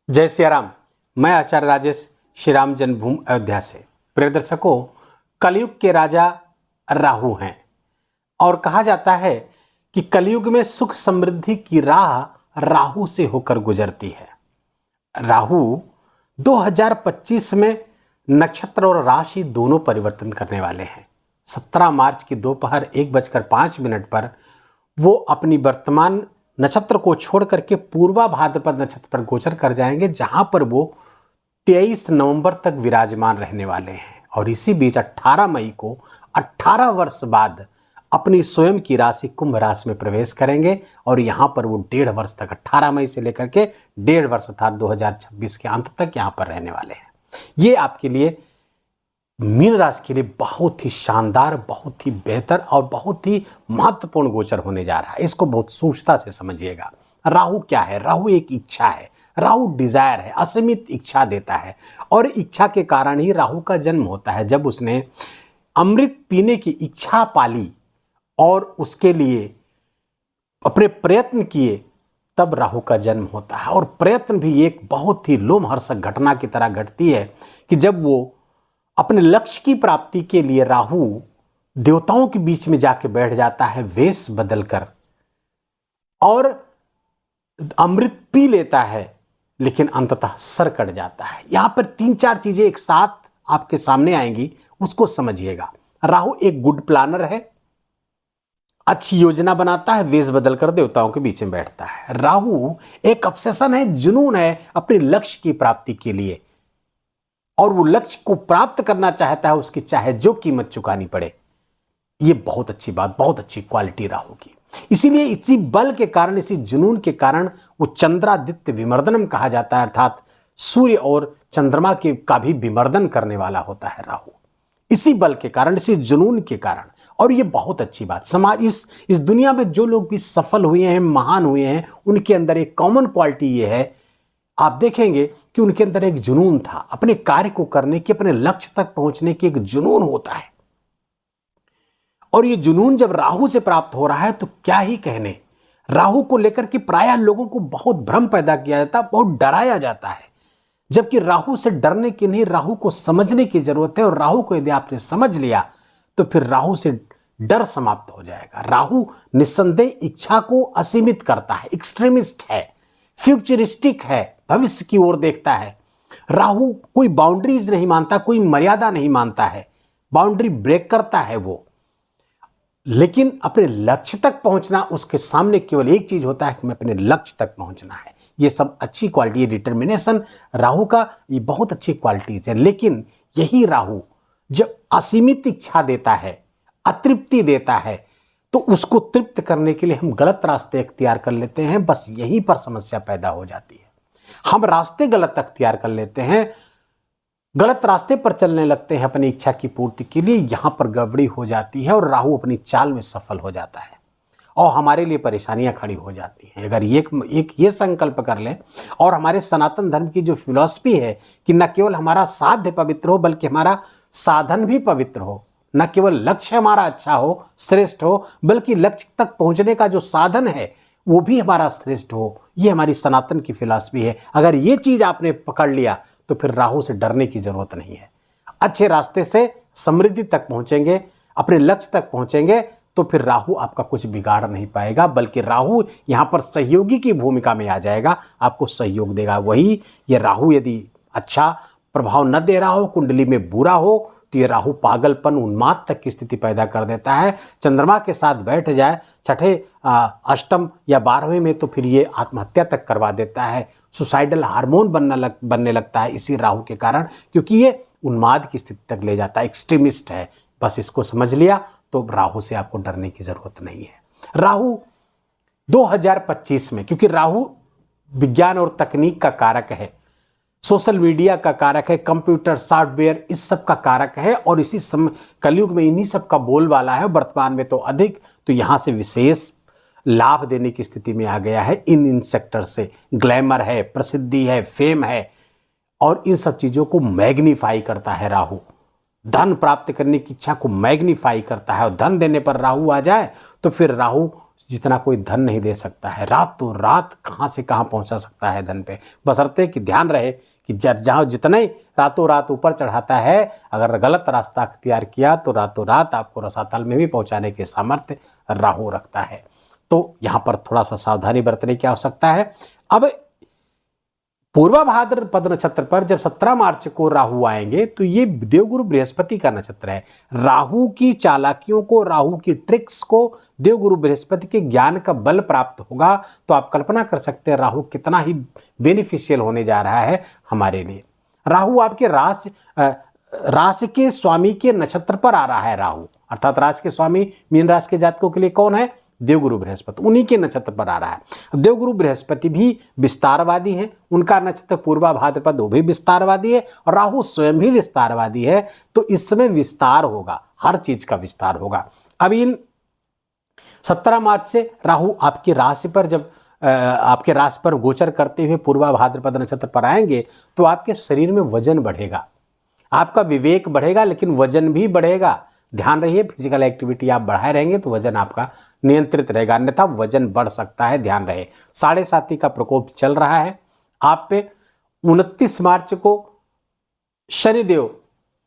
जय सिया राम। मैं आचार्य राजेश श्री राम जन्मभूमि अयोध्या से। प्रिय दर्शकों, कलयुग के राजा राहु हैं और कहा जाता है कि कलयुग में सुख समृद्धि की राह राहु से होकर गुजरती है। राहु 2025 में नक्षत्र और राशि दोनों परिवर्तन करने वाले हैं। 17 मार्च की दोपहर 1:05 पर वो अपनी वर्तमान नक्षत्र को छोड़ करके पूर्वा भाद्रपद नक्षत्र पर गोचर कर जाएंगे, जहां पर वो 23 नवंबर तक विराजमान रहने वाले हैं। और इसी बीच 18 मई को 18 वर्ष बाद अपनी स्वयं की राशि कुंभ राशि में प्रवेश करेंगे और यहां पर वो 1.5 वर्ष तक 18 मई से लेकर के 1.5 वर्ष अर्थात 2026 के अंत तक यहां पर रहने वाले हैं। ये आपके लिए मीन राशि के लिए बहुत ही शानदार, बहुत ही बेहतर और बहुत ही महत्वपूर्ण गोचर होने जा रहा है। इसको बहुत सूक्ष्मता से समझिएगा। राहु क्या है? राहु एक इच्छा है। राहु डिजायर है, असीमित इच्छा देता है और इच्छा के कारण ही राहु का जन्म होता है। जब उसने अमृत पीने की इच्छा पाली और उसके लिए अपने प्रयत्न किए, तब राहु का जन्म होता है। और प्रयत्न भी एक बहुत ही लोमहर्षक घटना की तरह घटती है कि जब वो अपने लक्ष्य की प्राप्ति के लिए राहु देवताओं के बीच में जाके बैठ जाता है वेश बदलकर और अमृत पी लेता है, लेकिन अंततः सर कट जाता है। यहां पर 3-4 चीजें एक साथ आपके सामने आएंगी, उसको समझिएगा। राहु एक गुड प्लानर है, अच्छी योजना बनाता है, वेश बदलकर देवताओं के बीच में बैठता है। राहु एक ऑब्सेशन है, जुनून है अपने लक्ष्य की प्राप्ति के लिए, और वो लक्ष्य को प्राप्त करना चाहता है, उसकी चाहे जो कीमत चुकानी पड़े। ये बहुत अच्छी बात, बहुत अच्छी क्वालिटी राहु की। इसीलिए इसी बल के कारण, इसी जुनून के कारण वो चंद्रादित्य विमर्दनम कहा जाता है, अर्थात सूर्य और चंद्रमा के का भी विमर्दन करने वाला होता है राहु। इसी बल के कारण, इसी जुनून के कारण। और ये बहुत अच्छी बात, समाज इस दुनिया में जो लोग भी सफल हुए हैं, महान हुए हैं, उनके अंदर एक कॉमन क्वालिटी ये है, आप देखेंगे कि उनके अंदर एक जुनून था अपने कार्य को करने की, अपने लक्ष्य तक पहुंचने की एक जुनून होता है। और ये जुनून जब राहु से प्राप्त हो रहा है तो क्या ही कहने। राहु को लेकर के प्रायः लोगों को बहुत भ्रम पैदा किया जाता है, बहुत डराया जाता है, जबकि राहु से डरने की नहीं, राहु को समझने की जरूरत है। और राहु को यदि आपने समझ लिया तो फिर राहु से डर समाप्त हो जाएगा। राहु निस्संदेह इच्छा को असीमित करता है, एक्सट्रीमिस्ट है, फ्यूचरिस्टिक है, भविष्य की ओर देखता है। राहु कोई बाउंड्रीज नहीं मानता, कोई मर्यादा नहीं मानता है, बाउंड्री ब्रेक करता है वो। लेकिन अपने लक्ष्य तक पहुंचना, उसके सामने केवल एक चीज होता है कि मैं अपने लक्ष्य तक पहुंचना है। ये सब अच्छी क्वालिटी है, डिटर्मिनेशन राहु का ये बहुत अच्छी क्वालिटीज है। लेकिन यही राहु जब असीमित इच्छा देता है, अतृप्ति देता है, तो उसको तृप्त करने के लिए हम गलत रास्ते अख्तियार कर लेते हैं। बस यहीं पर समस्या पैदा हो जाती है। हम रास्ते गलत अख्तियार कर लेते हैं, गलत रास्ते पर चलने लगते हैं अपनी इच्छा की पूर्ति के लिए। यहां पर गड़बड़ी हो जाती है और राहु अपनी चाल में सफल हो जाता है और हमारे लिए परेशानियां खड़ी हो जाती हैं। अगर एक ये संकल्प कर लें, और हमारे सनातन धर्म की जो फिलॉसफी है कि न केवल हमारा साध्य पवित्र हो, बल्कि हमारा साधन भी पवित्र हो। न केवल लक्ष्य हमारा अच्छा हो, श्रेष्ठ हो, बल्कि लक्ष्य तक पहुंचने का जो साधन है वो भी हमारा श्रेष्ठ हो। ये हमारी सनातन की फिलॉसफी है। अगर ये चीज आपने पकड़ लिया तो फिर राहु से डरने की जरूरत नहीं है। अच्छे रास्ते से समृद्धि तक पहुंचेंगे, अपने लक्ष्य तक पहुंचेंगे, तो फिर राहु आपका कुछ बिगाड़ नहीं पाएगा, बल्कि राहु यहां पर सहयोगी की भूमिका में आ जाएगा, आपको सहयोग देगा। वही ये राहु यदि अच्छा प्रभाव न दे रहा हो, कुंडली में बुरा हो, तो ये राहु पागलपन, उन्माद तक की स्थिति पैदा कर देता है। चंद्रमा के साथ बैठ जाए छठे, अष्टम या 12वें में, तो फिर ये आत्महत्या तक करवा देता है। सुसाइडल हार्मोन बनने लगता है इसी राहु के कारण, क्योंकि ये उन्माद की स्थिति तक ले जाता है, एक्सट्रीमिस्ट है। बस इसको समझ लिया तो राहु से आपको डरने की जरूरत नहीं है। राहु 2025 में, क्योंकि राहु विज्ञान और तकनीक का कारक है, सोशल मीडिया का कारक है, कंप्यूटर सॉफ्टवेयर इस सब का कारक है, और इसी समय कलयुग में इन्हीं सब का बोलबाला है। वर्तमान में तो अधिक, तो यहां से विशेष लाभ देने की स्थिति में आ गया है। इन सेक्टर से ग्लैमर है, प्रसिद्धि है, फेम है, और इन सब चीजों को मैग्नीफाई करता है राहु। धन प्राप्त करने की इच्छा को मैग्नीफाई करता है, और धन देने पर राहु आ जाए तो फिर राहु जितना कोई धन नहीं दे सकता है। रातों रात कहाँ से कहाँ पहुंचा सकता है धन पे, बशर्ते कि ध्यान रहे कि जहाँ जितना ही रातों रात ऊपर चढ़ाता है, अगर गलत रास्ता अख्तियार किया तो रातों रात आपको रसातल में भी पहुंचाने के सामर्थ्य राहु रखता है। तो यहाँ पर थोड़ा सा सावधानी बरतने की आवश्यकता है। अब पूर्वा भाद्रपद नक्षत्र पर जब 17 मार्च को राहु आएंगे तो ये देवगुरु बृहस्पति का नक्षत्र है। राहु की चालाकियों को, राहु की ट्रिक्स को देवगुरु बृहस्पति के ज्ञान का बल प्राप्त होगा। तो आप कल्पना कर सकते हैं राहु कितना ही बेनिफिशियल होने जा रहा है हमारे लिए। राहु आपके राशि के स्वामी के नक्षत्र पर आ रहा है। राहु अर्थात राशि के स्वामी मीन राशि के जातकों के लिए कौन है? देवगुरु बृहस्पति, उन्हीं के नक्षत्र पर आ रहा है। देवगुरु बृहस्पति भी विस्तारवादी है, उनका नक्षत्र पूर्वा भाद्रपद, वो भी विस्तारवादी है, और राहु स्वयं भी विस्तारवादी है। तो इस समय विस्तार होगा, हर चीज का विस्तार होगा। अब इन 17 मार्च से राहु आपकी राशि पर जब आपके राशि पर गोचर करते हुए पूर्वा भाद्रपद नक्षत्र पर आएंगे तो आपके शरीर में वजन बढ़ेगा, आपका विवेक बढ़ेगा, लेकिन वजन भी बढ़ेगा। ध्यान रहिए, फिजिकल एक्टिविटी आप बढ़ाए रहेंगे तो वजन आपका नियंत्रित रहेगा, अन्यथा वजन बढ़ सकता है। ध्यान रहे, 7.5 का प्रकोप चल रहा है आप पे। 29 मार्च को शनिदेव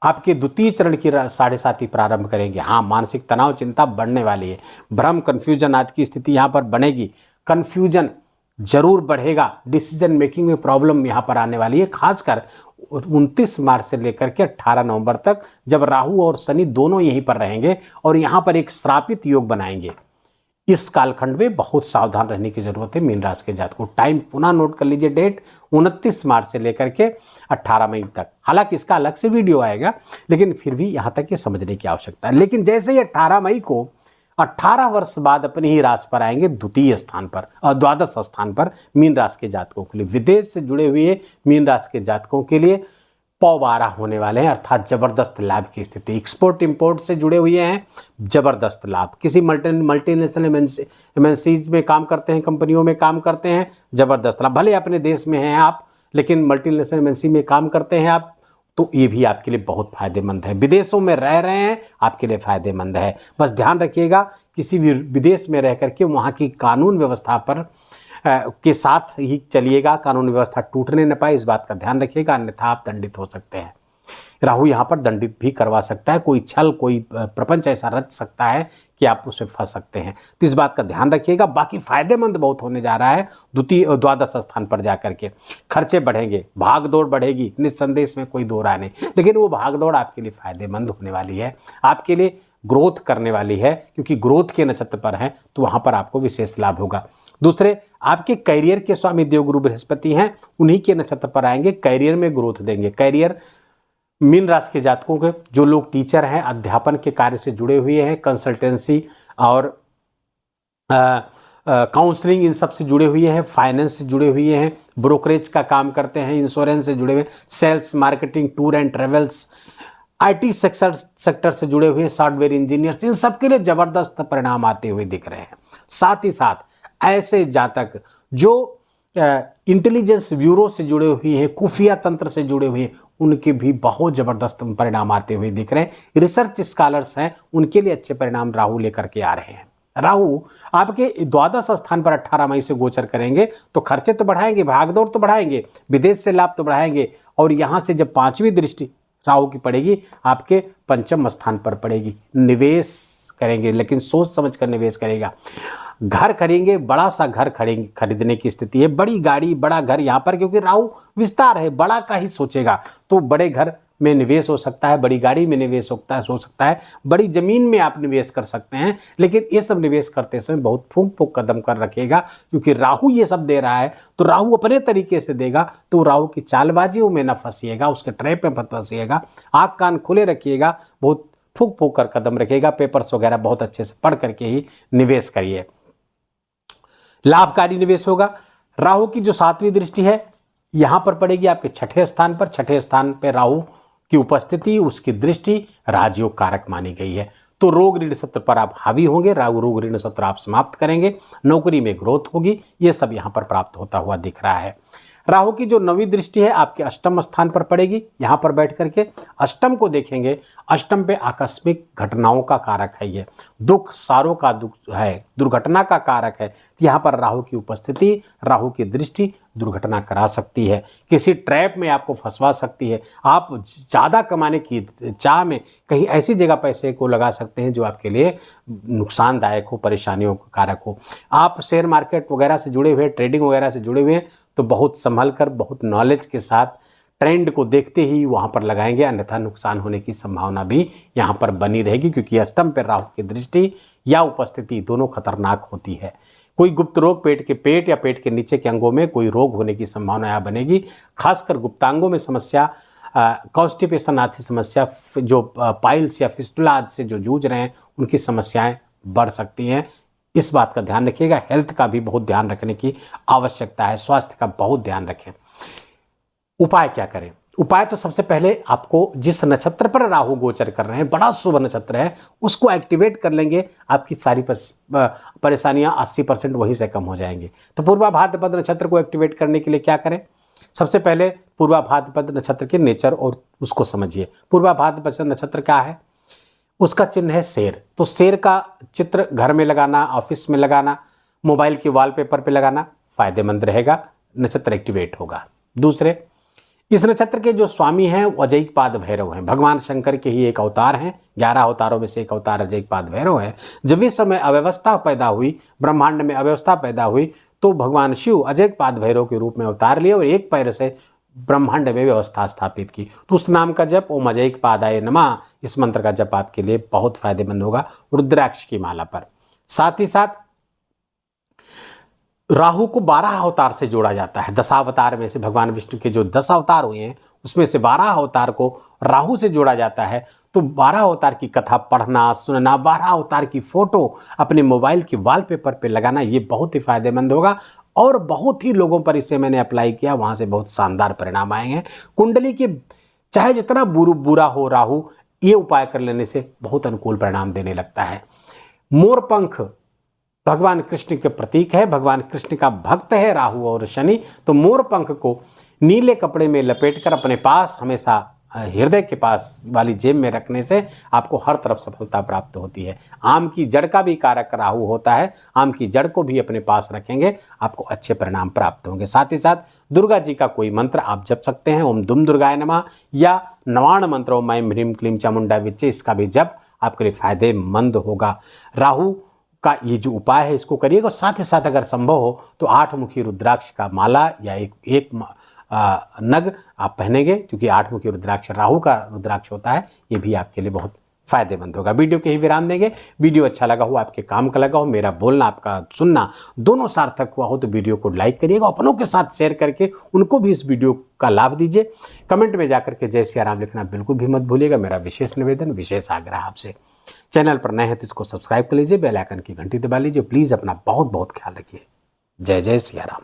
आपके द्वितीय चरण की 7.5 प्रारंभ करेंगे। हाँ, मानसिक तनाव चिंता बढ़ने वाली है, भ्रम कंफ्यूजन आदि की स्थिति यहाँ पर बनेगी, कंफ्यूजन जरूर बढ़ेगा, डिसीजन मेकिंग में प्रॉब्लम यहाँ पर आने वाली है। खासकर 29 मार्च से लेकर के 18 नवंबर तक, जब राहु और शनि दोनों यहीं पर रहेंगे और यहाँ पर एक श्रापित योग बनाएंगे। इस कालखंड में बहुत सावधान रहने की जरूरत है मीन राशि के जातकों को। टाइम पुनः नोट कर लीजिए, डेट 29 मार्च से लेकर के 18 मई तक। हालांकि इसका अलग से वीडियो आएगा, लेकिन फिर भी यहाँ तक ये समझने की आवश्यकता है। लेकिन जैसे ही 18 मई को 18 वर्ष बाद अपनी ही राशि पर आएंगे द्वितीय स्थान पर और द्वादश स्थान पर मीन राशि के जातकों के लिए, विदेश से जुड़े हुए मीन राशि के जातकों के लिए पौबारा होने वाले हैं, अर्थात जबरदस्त लाभ की स्थिति। एक्सपोर्ट इंपोर्ट से जुड़े हुए हैं, जबरदस्त लाभ। किसी मल्टीनेशनल एमएनसीज में काम करते हैं, कंपनियों में काम करते हैं, जबरदस्त लाभ। भले अपने देश में हैं आप, लेकिन मल्टीनेशनल एमएनसी में काम करते हैं आप, तो ये भी आपके लिए बहुत फायदेमंद है। विदेशों में रह रहे हैं, आपके लिए फायदेमंद है। बस ध्यान रखिएगा, किसी भी विदेश में रह करके वहाँ की कानून व्यवस्था पर के साथ ही चलिएगा, कानून व्यवस्था टूटने न पाए, इस बात का ध्यान रखिएगा, अन्यथा आप दंडित हो सकते हैं। राहु यहाँ पर दंडित भी करवा सकता है, कोई छल, कोई प्रपंच ऐसा रच सकता है कि आप उसमें फंस सकते हैं। तो इस बात का ध्यान रखिएगा। बाकी फायदेमंद बहुत होने जा रहा है द्वादश स्थान पर जाकर के। खर्चे बढ़ेंगे, भाग दौड़ बढ़ेगी, निस्संदेह में कोई दो राय नहीं, लेकिन वो भाग दौड़ आपके लिए फायदेमंद होने वाली है, आपके लिए ग्रोथ करने वाली है, क्योंकि ग्रोथ के नक्षत्र पर है तो वहां पर आपको विशेष लाभ होगा। दूसरे, आपके करियर के स्वामी देवगुरु बृहस्पति हैं, उन्हीं के नक्षत्र पर आएंगे, करियर में ग्रोथ देंगे। करियर मीन राशि के जातकों के, जो लोग टीचर हैं, अध्यापन के कार्य से जुड़े हुए हैं, कंसल्टेंसी और काउंसलिंग, इन सब से जुड़े हुए हैं, फाइनेंस से जुड़े हुए हैं, ब्रोकरेज का काम करते हैं, इंश्योरेंस से जुड़े हुए, sales, marketing, tour and travels, IT sector से जुड़े हुए, सॉफ्टवेयर इंजीनियर्स, इन सब के लिए जबरदस्त परिणाम आते हुए दिख रहे हैं। साथ ही साथ ऐसे जातक जो इंटेलिजेंस ब्यूरो से जुड़े हुए हैं, खुफिया तंत्र से जुड़े हुए हैं, उनके भी बहुत जबरदस्त परिणाम आते हुए दिख रहे हैं। रिसर्च स्कॉलर्स हैं, उनके लिए अच्छे परिणाम राहु लेकर के आ रहे हैं। राहु आपके द्वादश स्थान पर 18 मई से गोचर करेंगे तो खर्चे तो बढ़ाएंगे, भागदौड़ तो बढ़ाएंगे, विदेश से लाभ तो बढ़ाएंगे, और यहां से जब 5वीं दृष्टि राहु की पड़ेगी, आपके पंचम स्थान पर पड़ेगी। निवेश करेंगे, लेकिन सोच समझ कर निवेश करेगा। घर खरीदेंगे, बड़ा सा घर खरीदने की स्थिति है, बड़ी गाड़ी, बड़ा घर यहाँ पर, क्योंकि राहु विस्तार है, बड़ा का ही सोचेगा, तो बड़े घर में निवेश हो सकता है, बड़ी गाड़ी में निवेश हो सकता है, बड़ी जमीन में आप निवेश कर सकते हैं। लेकिन ये सब निवेश करते समय बहुत फूंक कदम कर रखिएगा, क्योंकि राहु ये सब दे रहा है तो राहु अपने तरीके से देगा, तो राहु की चालबाजियों में न फंसिएगा, उसके ट्रैप में मत फंसिएगा। आँख कान खुले रखिएगा, बहुत फूंक कर कदम रखिएगा, पेपर्स वगैरह बहुत अच्छे से पढ़ करके ही निवेश करिए, लाभकारी निवेश होगा। राहु की जो 7वीं दृष्टि है यहां पर पड़ेगी आपके 6ठे स्थान पर। 6ठे स्थान पर राहु की उपस्थिति, उसकी दृष्टि राजयोग कारक मानी गई है। तो रोग ऋण सत्र पर आप हावी होंगे, रोग ऋण सत्र आप समाप्त करेंगे, नौकरी में ग्रोथ होगी, ये सब यहां पर प्राप्त होता हुआ दिख रहा है। राहु की जो 9वीं दृष्टि है आपके अष्टम स्थान पर पड़ेगी। यहां पर बैठ करके अष्टम को देखेंगे। अष्टम पे आकस्मिक घटनाओं का कारक है, ये दुख सारों का दुख है, दुर्घटना का कारक है। यहां पर राहु की उपस्थिति, राहु की दृष्टि दुर्घटना करा सकती है, किसी ट्रैप में आपको फंसवा सकती है। आप ज़्यादा कमाने की चाह में कहीं ऐसी जगह पैसे को लगा सकते हैं जो आपके लिए नुकसानदायक हो, परेशानियों का कारक हो। आप शेयर मार्केट वगैरह से जुड़े हुए, ट्रेडिंग वगैरह से जुड़े हुए हैं तो बहुत संभल कर, बहुत नॉलेज के साथ ट्रेंड को देखते ही वहाँ पर लगाएंगे, अन्यथा नुकसान होने की संभावना भी यहाँ पर बनी रहेगी, क्योंकि अष्टम पर राहु की दृष्टि या उपस्थिति दोनों खतरनाक होती है। कोई गुप्त रोग, पेट या पेट के नीचे के अंगों में कोई रोग होने की संभावना यहाँ बनेगी। खासकर गुप्तांगों में समस्या, कॉन्स्टिपेशन आदि समस्या, जो पाइल्स या फिस्टुला आदि से जो जूझ रहे हैं उनकी समस्याएं बढ़ सकती हैं। इस बात का ध्यान रखिएगा। हेल्थ का भी बहुत ध्यान रखने की आवश्यकता है, स्वास्थ्य का बहुत ध्यान रखें। उपाय क्या करें? उपाय तो सबसे पहले आपको जिस नक्षत्र पर राहु गोचर कर रहे हैं, बड़ा शुभ नक्षत्र है, उसको एक्टिवेट कर लेंगे, आपकी सारी परेशानियां 80% वहीं से कम हो जाएंगी। तो पूर्वा भाद्रपद नक्षत्र को एक्टिवेट करने के लिए क्या करें? सबसे पहले पूर्वा भाद्रपद नक्षत्र के नेचर और उसको समझिए। पूर्वा भाद्रपद नक्षत्र क्या है? उसका चिन्ह है शेर। तो शेर का चित्र घर में लगाना, ऑफिस में लगाना, मोबाइल के वॉलपेपर पे लगाना फायदेमंद रहेगा, नक्षत्र एक्टिवेट होगा। दूसरे, इस नक्षत्र के जो स्वामी हैं वो अजयपाद भैरव हैं, भगवान शंकर के ही एक अवतार हैं। 11 अवतारों में से एक अवतार अजयपाद भैरव है। जब इस समय अव्यवस्था पैदा हुई, ब्रह्मांड में अव्यवस्था पैदा हुई, तो भगवान शिव अजयपाद भैरव के रूप में अवतार लिए और एक पैर से ब्रह्मांड में व्यवस्था स्थापित की। तो उस नाम का जप, ओम अजयपादाय नमः, इस मंत्र का जप आपके लिए बहुत फायदेमंद होगा रुद्राक्ष की माला पर। साथ ही साथ राहु को 12 अवतार से जोड़ा जाता है। 10 अवतार में से भगवान विष्णु के जो 10 अवतार हुए हैं उसमें से 12 अवतार को राहु से जोड़ा जाता है। तो 12 अवतार की कथा पढ़ना, सुनना, 12 अवतार की फोटो अपने मोबाइल की वॉलपेपर पे लगाना, ये बहुत ही फायदेमंद होगा। और बहुत ही लोगों पर इसे मैंने अप्लाई किया, वहाँ से बहुत शानदार परिणाम आए हैं। कुंडली के चाहे जितना बुरा हो राहु, ये उपाय कर लेने से बहुत अनुकूल परिणाम देने लगता है। मोरपंख भगवान कृष्ण के प्रतीक है, भगवान कृष्ण का भक्त है राहु और शनि। तो मोरपंख को नीले कपड़े में लपेटकर अपने पास हमेशा हृदय के पास वाली जेब में रखने से आपको हर तरफ सफलता प्राप्त होती है। आम की जड़ का भी कारक राहु होता है, आम की जड़ को भी अपने पास रखेंगे, आपको अच्छे परिणाम प्राप्त होंगे। साथ ही साथ दुर्गा जी का कोई मंत्र आप जप सकते हैं, ओम दुम दुर्गाय नमः, या नवाण मंत्र ओम ऐं ह्रीं क्लीं चामुंडा विच्चे, इसका भी जप आपके लिए फायदेमंद होगा। राहु का ये जो उपाय है इसको करिएगा। और साथ ही साथ अगर संभव हो तो 8 मुखी रुद्राक्ष का माला या एक नग आप पहनेंगे, क्योंकि 8 मुखी रुद्राक्ष राहु का रुद्राक्ष होता है, ये भी आपके लिए बहुत फायदेमंद होगा। वीडियो के ही विराम देंगे। वीडियो अच्छा लगा हो, आपके काम का लगा हो, मेरा बोलना आपका सुनना दोनों सार्थक हुआ हो तो वीडियो को लाइक करिएगा, अपनों के साथ शेयर करके उनको भी इस वीडियो का लाभ दीजिए। कमेंट में जाकर के जय सिया राम लिखना बिल्कुल भी मत भूलिएगा। मेरा विशेष निवेदन, विशेष आग्रह आपसे। चैनल पर नए हैं तो इसको सब्सक्राइब कर लीजिए, बेल आइकन की घंटी दबा लीजिए। प्लीज़ अपना बहुत बहुत ख्याल रखिए। जय जय सिया राम।